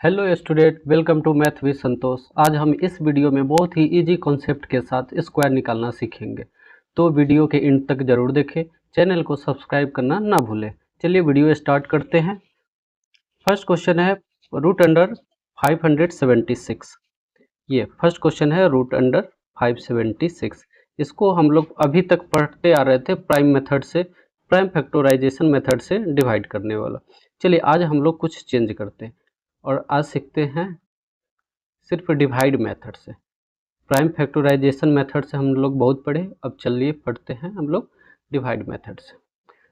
Hello student, welcome to math with Santosh. आज हम इस वीडियो में बहुत ही इजी कॉन्सेप्ट के साथ स्क्वायर निकालना सीखेंगे, तो वीडियो के एंड तक जरूर देखें। चैनल को सब्सक्राइब करना ना भूलें। चलिए वीडियो स्टार्ट करते हैं। फर्स्ट क्वेश्चन है रूट अंडर 576। ये फर्स्ट क्वेश्चन है रूट अंडर 576। इसको हम लोग अभी तक पढ़ते आ रहे थे प्राइम मेथड से, प्राइम फैक्टराइजेशन मेथड से डिवाइड करने वाला। चलिए आज हम लोग कुछ चेंज करते हैं और आज सीखते हैं सिर्फ डिवाइड मेथड से। प्राइम फैक्टराइजेशन मेथड से हम लोग बहुत पढ़े, अब चलिए पढ़ते हैं हम लोग डिवाइड मेथड से।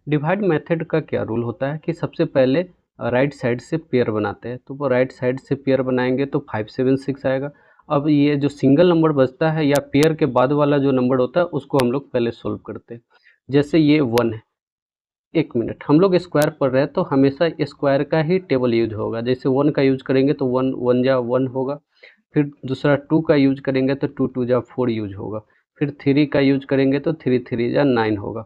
डिवाइड मेथड का क्या रूल होता है कि सबसे पहले राइट साइड से पेयर बनाते हैं, तो वो राइट साइड से पेयर बनाएंगे तो 576 आएगा। अब ये जो सिंगल नंबर बचता है या पेयर के बाद वाला जो नंबर होता है उसको हम लोग पहले सोल्व करते हैं। जैसे ये 1 है, एक मिनट, हम लोग स्क्वायर पढ़ रहे हैं तो हमेशा स्क्वायर का ही टेबल यूज होगा। जैसे 1 का यूज करेंगे तो 1 1 जा 1 होगा, फिर दूसरा 2 का यूज करेंगे तो 2 2 जा 4 यूज होगा, फिर 3 का यूज करेंगे तो 3 3 जा 9 होगा।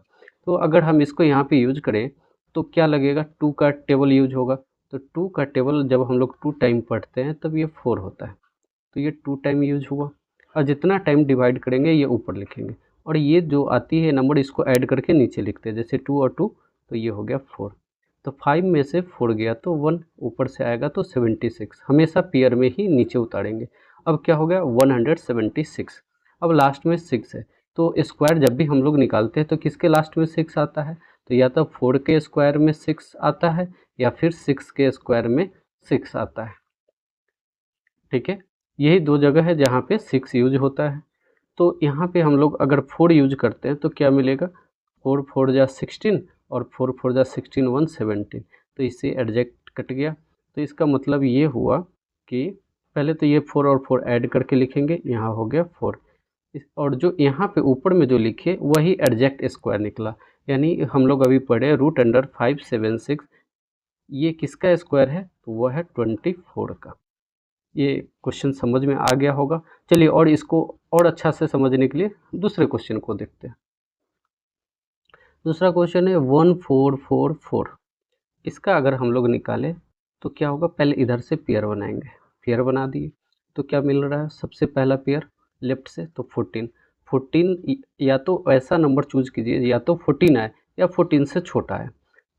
तो अगर हम इसको यहाँ पे यूज करें तो क्या लगेगा, 2 का टेबल यूज होगा। तो 2 का टेबल जब हम लोग 2 टाइम पढ़ते हैं तब ये 4 होता है, तो ये 2 टाइम यूज हुआ। और जितना टाइम डिवाइड करेंगे ये ऊपर लिखेंगे, और ये जो आती है नंबर इसको ऐड करके नीचे लिखते हैं। जैसे 2 और 2 तो ये हो गया 4। तो 5 में से 4 गया तो 1 ऊपर से आएगा तो 76। हमेशा पेयर में ही नीचे उतारेंगे। अब क्या हो गया 176। अब लास्ट में 6 है, तो स्क्वायर जब भी हम लोग निकालते हैं तो किसके लास्ट में 6 आता है, तो या तो 4 के स्क्वायर में 6 आता है या फिर 6 के स्क्वायर में 6 आता है। ठीक है, यही दो जगह है जहाँ पे 6 यूज होता है। तो यहाँ पे हम लोग अगर 4 यूज करते हैं तो क्या मिलेगा, 4 4 जा 16 और 4 4 जा 16 117, तो इससे एडजेक्ट कट गया। तो इसका मतलब ये हुआ कि पहले तो ये 4 और 4 ऐड करके लिखेंगे, यहाँ हो गया 4। और जो यहाँ पे ऊपर में जो लिखे वही एडजेक्ट स्क्वायर निकला। यानी हम लोग अभी पढ़े रूट अंडर 576, ये किसका स्क्वायर है, तो वह है 24 का। ये क्वेश्चन समझ में आ गया होगा। चलिए और इसको और अच्छा से समझने के लिए दूसरे क्वेश्चन को देखते हैं। दूसरा क्वेश्चन है 1444। इसका अगर हम लोग निकालें तो क्या होगा, पहले इधर से पेयर बनाएंगे। पेयर बना दिए तो क्या मिल रहा है, सबसे पहला पेयर लेफ्ट से तो 14। 14 या तो ऐसा नंबर चूज कीजिए या तो 14 आए या 14 से छोटा है।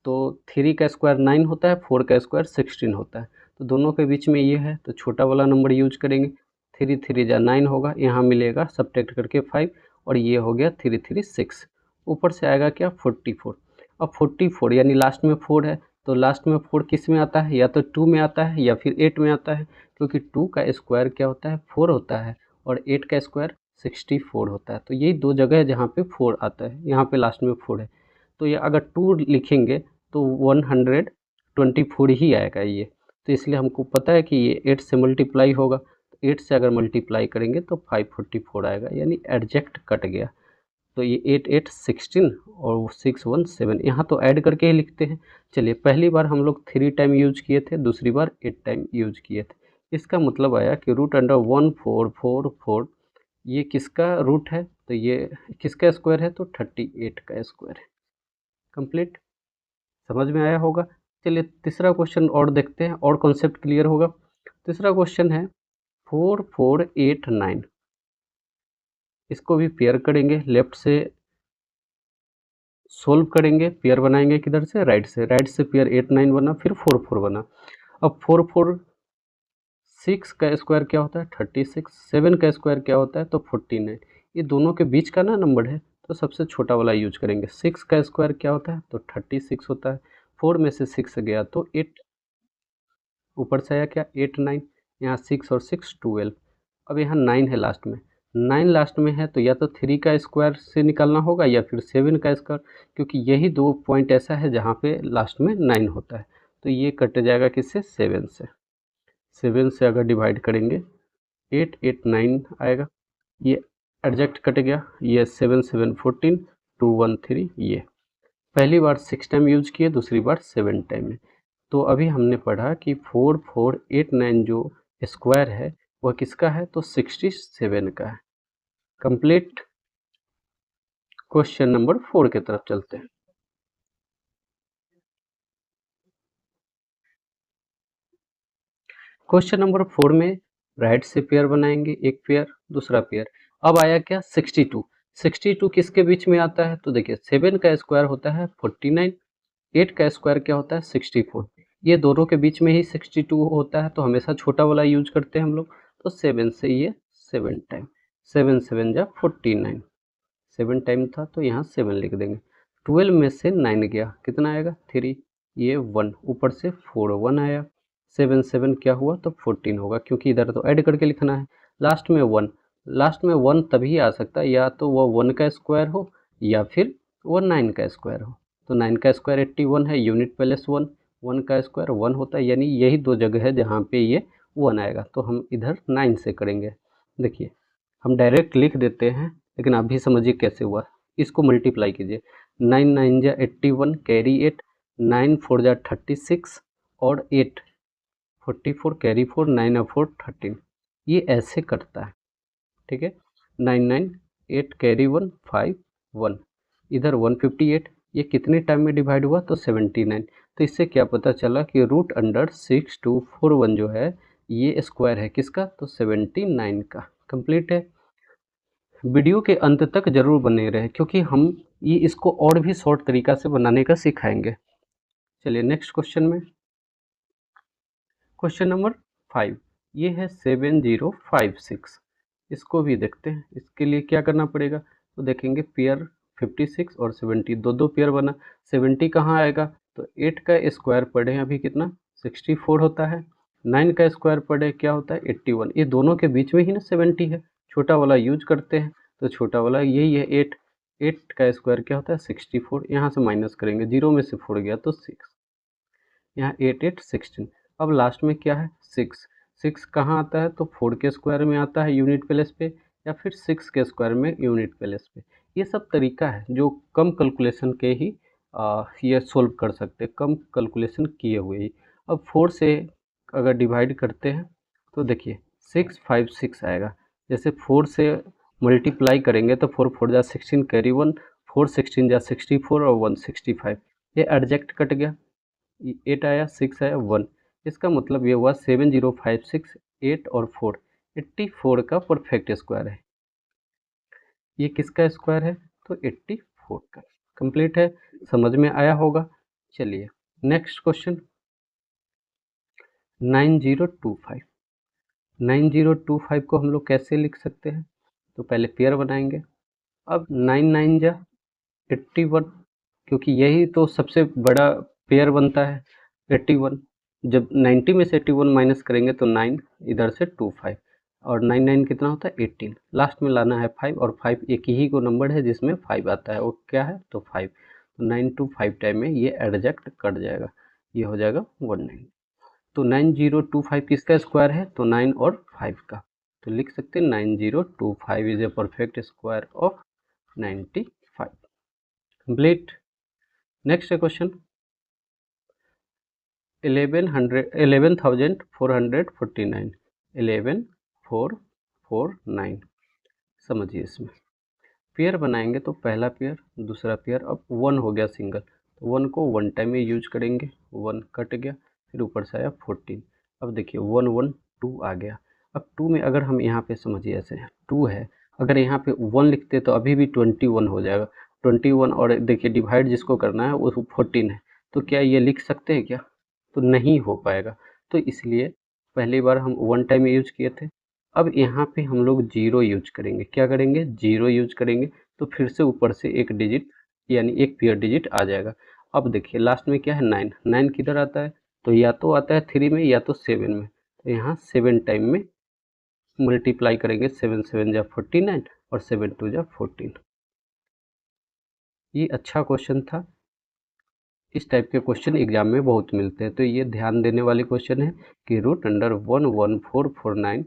तो 3 का स्क्वायर 9 होता है, 4 का स्क्वायर 16 होता है, तो दोनों के बीच में ये है तो छोटा वाला नंबर यूज करेंगे। 3 3 जा 9 होगा, यहाँ मिलेगा सब्ट्रैक्ट करके 5, और ये हो गया 3 3 6। ऊपर से आएगा क्या 44। अब 44 यानी लास्ट में 4 है, तो लास्ट में 4 किस में आता है, या तो 2 में आता है या फिर 8 में आता है, क्योंकि 2 का स्क्वायर क्या होता है 4 होता है, और 8 का स्क्वायर 64 होता है। तो यही दो जगह है जहाँ पे 4 आता है, यहाँ पे लास्ट में 4 है। तो ये अगर 2 लिखेंगे तो 124 ही आएगा ये। तो इसलिए हमको पता है कि ये 8 से मल्टीप्लाई होगा, तो 8 से अगर मल्टीप्लाई करेंगे तो 544 आएगा, यानी एडजेक्ट कट गया। तो ये 8 8 16 और 6 1 7, यहाँ तो ऐड करके ही लिखते हैं। चलिए पहली बार हम लोग 3 टाइम यूज किए थे, दूसरी बार 8 टाइम यूज किए थे। इसका मतलब आया कि रूट अंडर 1444 ये किसका रूट है, तो ये किसका स्क्वायर है, तो 38 का स्क्वायर है। कंप्लीट, समझ में आया होगा। चलिए तीसरा क्वेश्चन और देखते हैं और कॉन्सेप्ट क्लियर होगा। तीसरा क्वेश्चन है 4489। इसको भी पेयर करेंगे, लेफ्ट से सोल्व करेंगे, पेयर बनाएंगे किधर से, राइट से। राइट से पेयर 8 9 बना, फिर 4 4 बना। अब 4 4 6 का स्क्वायर क्या होता है 36, 7 का स्क्वायर क्या होता है तो 49। ये दोनों के बीच का ना नंबर है, तो सबसे छोटा वाला यूज करेंगे। 6 का स्क्वायर क्या होता है तो 36 होता है। 4 में से 6 गया तो 8, ऊपर से आया क्या 8 9, यहाँ 6 और 6 12। अब यहाँ 9 है लास्ट में, 9 लास्ट में है तो या तो 3 का स्क्वायर से निकालना होगा या फिर 7 का स्क्वायर, क्योंकि यही दो पॉइंट ऐसा है जहाँ पे लास्ट में 9 होता है। तो ये कट जाएगा किससे, 7 से। 7 से अगर डिवाइड करेंगे 8 8 9 आएगा, ये एडजेक्ट कट गया। ये 7 7 14 2 1 3, ये पहली बार 6 टाइम यूज किए, दूसरी बार 7 टाइम में। तो अभी हमने पढ़ा कि 4489 जो स्क्वायर है वह किसका है, तो 67 का है। कंप्लीट। क्वेश्चन नंबर 4 की तरफ चलते हैं। क्वेश्चन नंबर 4 में राइट से पेयर बनाएंगे, एक पेयर दूसरा पेयर। अब आया क्या 62। 62 किसके बीच में आता है? तो देखिए 7 का स्क्वायर होता है 49, 8 का स्क्वायर क्या होता है 64। ये दोनों के बीच में ही 62 होता है, तो हमेशा छोटा वाला यूज करते हैं हम लोग। तो 7 से ये 7 टाइम, 7 7 जा 49, 7 टाइम था तो यहाँ 7 लिख देंगे। 12 में से 9 गया, कितना आएगा 3, ये 1, ऊपर से 4 1 आया, 7 7 क्या हुआ तो 14 होगा, क्योंकि इधर तो ऐड करके लिखना है। लास्ट में 1, लास्ट में 1 तभी आ सकता है या तो वो 1 का स्क्वायर हो या फिर वो 9 का स्क्वायर हो। तो 9 का स्क्वायर 81 है, यूनिट प्लस 1, 1 का स्क्वायर 1 होता है, यानी यही दो जगह है जहाँ पे ये 1 आएगा। तो हम इधर 9 से करेंगे। देखिए हम डायरेक्ट लिख देते हैं, लेकिन आप भी समझिए कैसे हुआ। इसको मल्टीप्लाई कीजिए, 9 9 जा 81, कैरी 8, 9 4 जा 36 और 8 44, कैरी 4, 9 और 4 13। ये ऐसे कटता है, ठीक है। 9 9 8 कैरी 1 5 1, इधर 158, ये कितने टाइम में डिवाइड हुआ तो 79। तो इससे क्या पता चला कि रूट अंडर 6241 जो है ये स्क्वायर है किसका तो 79 का। कंप्लीट है। वीडियो के अंत तक जरूर बने रहे, क्योंकि हम ये इसको और भी शॉर्ट तरीका से बनाने का सिखाएंगे। चलिए नेक्स्ट क्वेश्चन में, क्वेश्चन नंबर 5, ये है 7056। इसको भी देखते हैं। इसके लिए क्या करना पड़ेगा तो देखेंगे पेयर 56 और 70 दो दो पेयर बना। 70 कहाँ आएगा तो 8 का स्क्वायर पढ़े अभी कितना 64 होता है, 9 का स्क्वायर पढ़े क्या होता है 81। ये दोनों के बीच में ही ना 70 है, छोटा वाला यूज करते हैं। तो छोटा वाला यही है 8, 8 का स्क्वायर क्या होता है 64, यहाँ से माइनस करेंगे, 0 में से 4 गया तो 6, यहाँ 8 8 16। अब लास्ट में क्या है 6, 6 कहाँ आता है तो 4 के स्क्वायर में आता है यूनिट प्लेस पे, या फिर 6 के स्क्वायर में यूनिट प्लेस पे। ये सब तरीका है जो कम कैलकुलेशन के ही ये सोल्व कर सकते हैं, कम कैलकुलेशन किए हुए ही। अब 4 से अगर डिवाइड करते हैं तो देखिए 656 आएगा। जैसे 4 से मल्टीप्लाई करेंगे तो 4 4 जा 16, कैरी 1, 4 16 जा 64 और 1 65, ये एडजेक्ट कट गया, 8 आया 6 आया 1। इसका मतलब ये हुआ 7056, 8 और 4, 84 का परफेक्ट स्क्वायर है। ये किसका स्क्वायर है तो 84 का। कंप्लीट है, समझ में आया होगा। चलिए नेक्स्ट क्वेश्चन 9025। 9025 को हम लोग कैसे लिख सकते हैं तो पहले पेयर बनाएंगे। अब 9 9 जा 81, क्योंकि यही तो सबसे बड़ा पेयर बनता है 81। जब 90 में से 81 माइनस करेंगे तो 9, इधर से 25, और 9 9 कितना होता है 18, लास्ट में लाना है 5, और 5 एक ही को नंबर है जिसमें 5 आता है, वो क्या है तो 5। तो 9 to 5 टाइम में ये एडजस्ट कट जाएगा, ये हो जाएगा 19। तो 9025 किसका स्क्वायर है तो 9 और 5 का। तो लिख सकते हैं 9025 is a perfect square of 95। Complete. Next question 11,449, 11449। समझिए इसमें पेयर बनाएंगे तो पहला पेयर दूसरा पेयर। अब 1 हो गया सिंगल, तो 1 को 1 टाइम में यूज करेंगे, 1 कट गया, फिर ऊपर से आया 14। अब देखिए 1 1 2 आ गया। अब 2 में अगर हम यहाँ पे समझिए ऐसे 2 है, अगर यहाँ पे 1 लिखते तो अभी भी 21 हो जाएगा, 21। और देखिए डिवाइड जिसको करना है वो 14 है, तो क्या ये लिख सकते हैं क्या तो नहीं हो पाएगा। तो इसलिए पहली बार हम 1 टाइम में यूज किए थे। अब यहाँ पे हम लोग 0 यूज करेंगे, क्या करेंगे 0 यूज करेंगे, तो फिर से ऊपर से एक डिजिट यानी एक पेयर डिजिट आ जाएगा। अब देखिए लास्ट में क्या है 9, 9 किधर आता है तो या तो आता है 3 में या तो 7 में, तो यहाँ 7 टाइम में मल्टीप्लाई करेंगे, 7 7 जा 49 और 7 2 जा 14। ये अच्छा क्वेश्चन था, इस टाइप के क्वेश्चन एग्जाम में बहुत मिलते हैं, तो ये ध्यान देने वाले क्वेश्चन है कि रूट अंडर 11449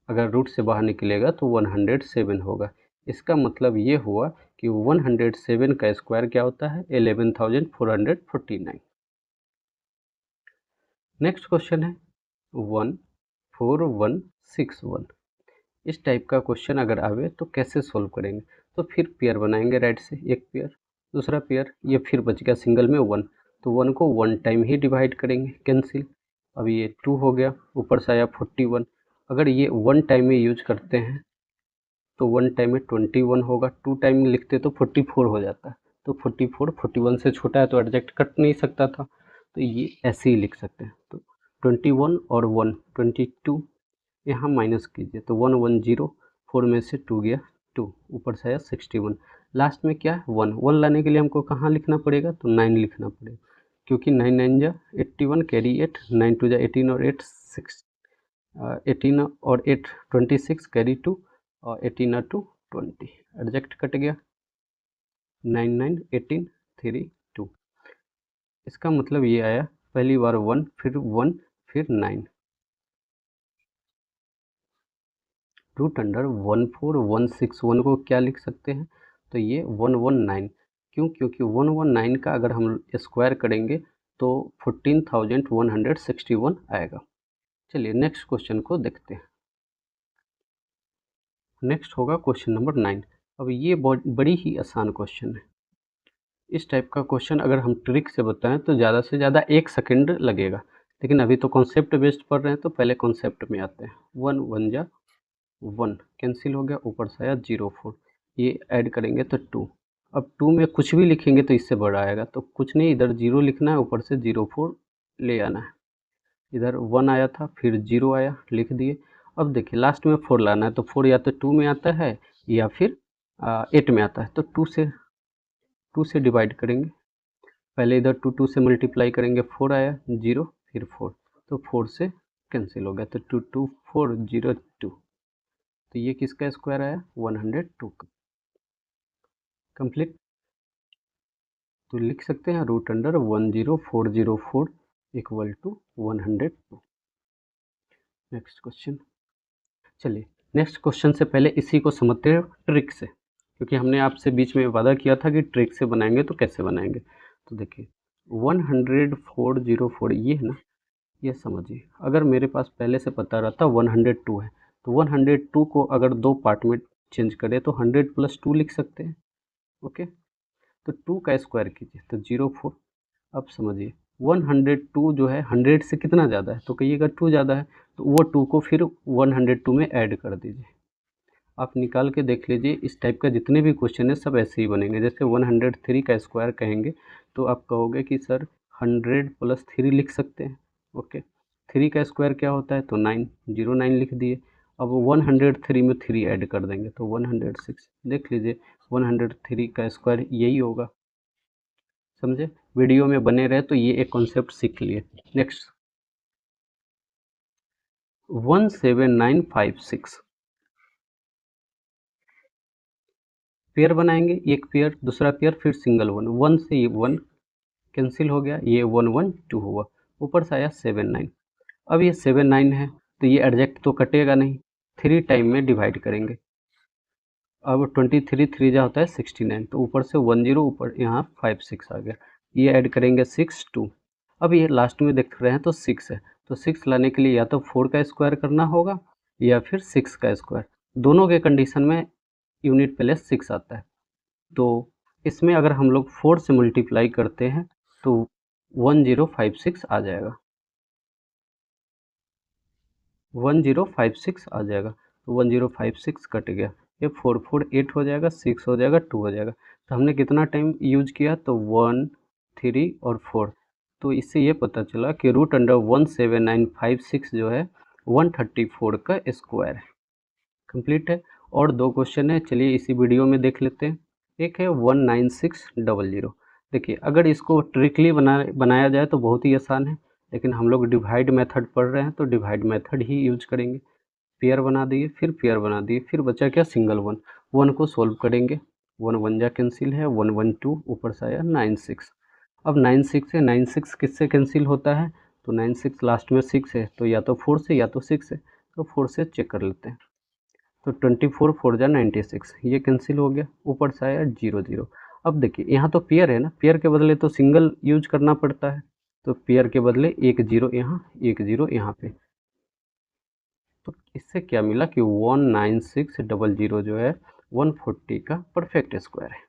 अगर रूट से बाहर निकलेगा तो 107 होगा। इसका मतलब ये हुआ कि 107 का स्क्वायर क्या होता है 11,449। नेक्स्ट क्वेश्चन है 14161। इस टाइप का क्वेश्चन अगर आवे तो कैसे सोल्व करेंगे तो फिर पेयर बनाएंगे, राइट से एक पेयर दूसरा पेयर, ये फिर बच गया सिंगल में 1, तो 1 को 1 टाइम ही डिवाइड करेंगे, कैंसिल, अब ये 2 हो गया, ऊपर से आया 41। अगर ये 1 टाइम में यूज करते हैं तो 1 टाइम में 21 होगा, 2 टाइम में लिखते तो 44 हो जाता है। तो 44 41 से छोटा है तो एडजेक्ट कट नहीं सकता था, तो ये ऐसे ही लिख सकते हैं। तो 21 और 1 22 यहाँ माइनस कीजिए तो 110, 4 में से 2 गया 2, ऊपर से आया 61। लास्ट में क्या है 1, 1 लाने के लिए हमको कहाँ लिखना पड़ेगा तो 9 लिखना पड़ेगा, क्योंकि 9 9 जा 81 कैरी 8, 9 2 जा 18 और 8 6, 18 और 8 26 कैरी 2 और 18 और 2 20, एडजेक्ट कट गया 9 9 18 3 2। इसका मतलब ये आया पहली बार 1 फिर 1 फिर 9, रूट अंडर 14161 को क्या लिख सकते हैं तो ये 119। क्यों? क्योंकि 119 का अगर हम स्क्वायर करेंगे तो 14,161 आएगा। चलिए नेक्स्ट क्वेश्चन को देखते हैं। नेक्स्ट होगा क्वेश्चन नंबर 9। अब ये बड़ी ही आसान क्वेश्चन है। इस टाइप का क्वेश्चन अगर हम ट्रिक से बताएं तो ज़्यादा से ज़्यादा 1 सेकंड लगेगा, लेकिन अभी तो कॉन्सेप्ट बेस्ड पढ़ रहे हैं तो पहले कॉन्सेप्ट में आते हैं। 1 1 जा 1 कैंसिल हो गया, ऊपर से आया 04, ये ऐड करेंगे तो 2। अब 2 में कुछ भी लिखेंगे तो इससे बड़ा आएगा, तो कुछ नहीं, इधर 0 लिखना है, ऊपर से 04 ले आना है। इधर 1 आया था फिर 0 आया, लिख दिए। अब देखिए लास्ट में 4 लाना है, तो 4 या तो 2 में आता है या फिर 8 में आता है, तो 2 से डिवाइड करेंगे। पहले इधर 2 से मल्टीप्लाई करेंगे, 4 आया 0 फिर 4, तो 4 से कैंसिल हो गया, तो 2 2 4 0 2, तो ये किसका स्क्वायर आया 102 का। कंप्लीट। तो लिख सकते हैं root under 10404 equal to 102। Next question. चलिए नेक्स्ट क्वेश्चन से पहले इसी को समझते हैं ट्रिक से, क्योंकि हमने आपसे बीच में वादा किया था कि ट्रिक से बनाएंगे तो कैसे बनाएंगे। तो देखिए 10404 ये है ना, ये समझिए। अगर मेरे पास पहले से पता रहता 102 है, तो 102 को अगर 2 पार्ट में चेंज करें तो 100 + 2 लिख सकते हैं। ओके, तो 2 का स्क्वायर कीजिए तो 04। अब समझिए 102 जो है 100 से कितना ज़्यादा है, तो कहिएगा 2 ज़्यादा है, तो वो 2 को फिर 102 में ऐड कर दीजिए। आप निकाल के देख लीजिए, इस टाइप का जितने भी क्वेश्चन है सब ऐसे ही बनेंगे। जैसे 103 का स्क्वायर कहेंगे तो आप कहोगे कि सर 100 + 3 लिख सकते हैं। ओके, 3 का स्क्वायर क्या होता है तो 9, 09 लिख दिए। अब 103 में 3 ऐड कर देंगे तो 106। देख लीजिए 103 का स्क्वायर यही होगा। समझे? वीडियो में बने रहे तो ये एक कॉन्सेप्ट सीख लिए। नेक्स्ट 17956 पेयर बनाएंगे, एक पेयर दूसरा पेयर फिर सिंगल 1, 1 से ये 1 कैंसिल हो गया, ये 112 हुआ, ऊपर से आया 79। अब ये 79 है तो ये एडजेक्ट तो कटेगा नहीं, 3 टाइम में डिवाइड करेंगे। अब 23 3 जा होता है 69, तो ऊपर से 10 ऊपर यहाँ 5 6 आ गया, ये ऐड करेंगे 6 2। अब ये लास्ट में देख रहे हैं तो 6 है, तो 6 लाने के लिए या तो 4 का स्क्वायर करना होगा या फिर 6 का स्क्वायर। दोनों के कंडीशन में यूनिट पहले 6 आता है, तो इसमें अगर हम लोग 4 से मल्टीप्लाई करते हैं तो 1056 आ जाएगा, 1056 आ जाएगा। तो 1056 कट गया, ये 4 4 8 हो जाएगा, 6 हो जाएगा, 2 हो जाएगा। तो हमने कितना टाइम यूज किया तो 1 3 और 4। तो इससे ये पता चला कि रूट अंडर 17956 जो है 134 का स्क्वायर है। कंप्लीट है। और 2 क्वेश्चन है, चलिए इसी वीडियो में देख लेते हैं। एक है 19600। देखिए अगर इसको ट्रिकली बनाया जाए तो बहुत ही आसान है, लेकिन हम लोग डिवाइड मेथड पढ़ रहे हैं तो डिवाइड मेथड ही यूज करेंगे। पेयर बना दिए, फिर पेयर बना दिए, फिर बचा क्या सिंगल 1, 1 को सोल्व करेंगे, 1 1 जा कैंसिल है, 112 ऊपर से आया 96। अब 96 है, 96 किससे कैंसिल होता है तो 96 लास्ट में 6 है, तो या तो 4 से या तो 6 है, तो 4 से चेक कर लेते हैं। तो 24 4 जा 96, ये कैंसिल हो गया, ऊपर से आया 0 0। अब देखिए यहाँ तो पेयर है ना, पेयर के बदले तो सिंगल यूज करना पड़ता है, तो पेयर के बदले 1 0 यहाँ, 1 0 यहाँ पे। तो इससे क्या मिला कि 19600 जो है 140 का परफेक्ट स्क्वायर है।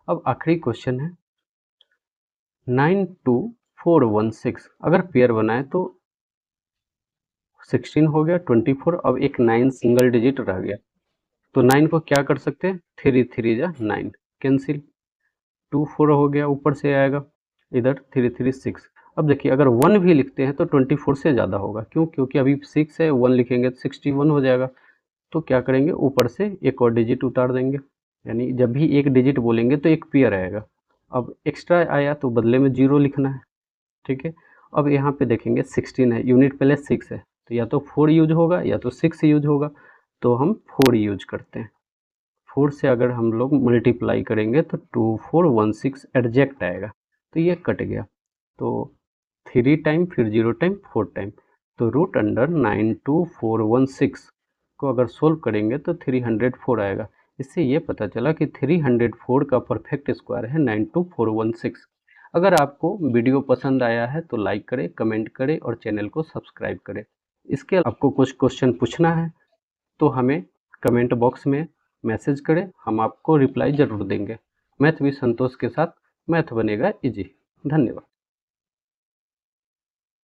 अब आखिरी क्वेश्चन है 92416। अगर पेयर बनाए तो 16 हो गया, 24, अब एक 9 सिंगल डिजिट रह गया। तो 9 को क्या कर सकते हैं, 3 3 जा 9 कैंसिल, 2 4 हो गया, ऊपर से आएगा इधर 3 3 6। अब देखिए अगर 1 भी लिखते हैं तो 24 से ज़्यादा होगा, क्यों, क्योंकि अभी 6 है, 1 लिखेंगे तो 61 हो जाएगा। तो क्या करेंगे, ऊपर से एक और डिजिट उतार देंगे, यानी जब भी एक डिजिट बोलेंगे तो एक पेयर आएगा। अब एक्स्ट्रा आया तो बदले में 0 लिखना है, ठीक है। अब यहाँ पे देखेंगे 16 है, यूनिट पहले 6 है, तो या तो 4 यूज होगा या तो 6 यूज होगा, तो हम 4 यूज करते हैं। 4 से अगर हम लोग मल्टीप्लाई करेंगे तो 2416 एडजेक्ट आएगा, तो ये कट गया। तो 3 टाइम फिर 0 टाइम 4 टाइम, तो रूट अंडर 92416 को अगर सोल्व करेंगे तो 304 आएगा। इससे ये पता चला कि 304 का परफेक्ट स्क्वायर है 92416। अगर आपको वीडियो पसंद आया है तो लाइक करें, कमेंट करें और चैनल को सब्सक्राइब करें। इसके आपको कुछ क्वेश्चन पूछना है तो हमें कमेंट बॉक्स में मैसेज करें, हम आपको रिप्लाई ज़रूर देंगे। मैथ विद संतोष के साथ मैथ बनेगा इजी। धन्यवाद।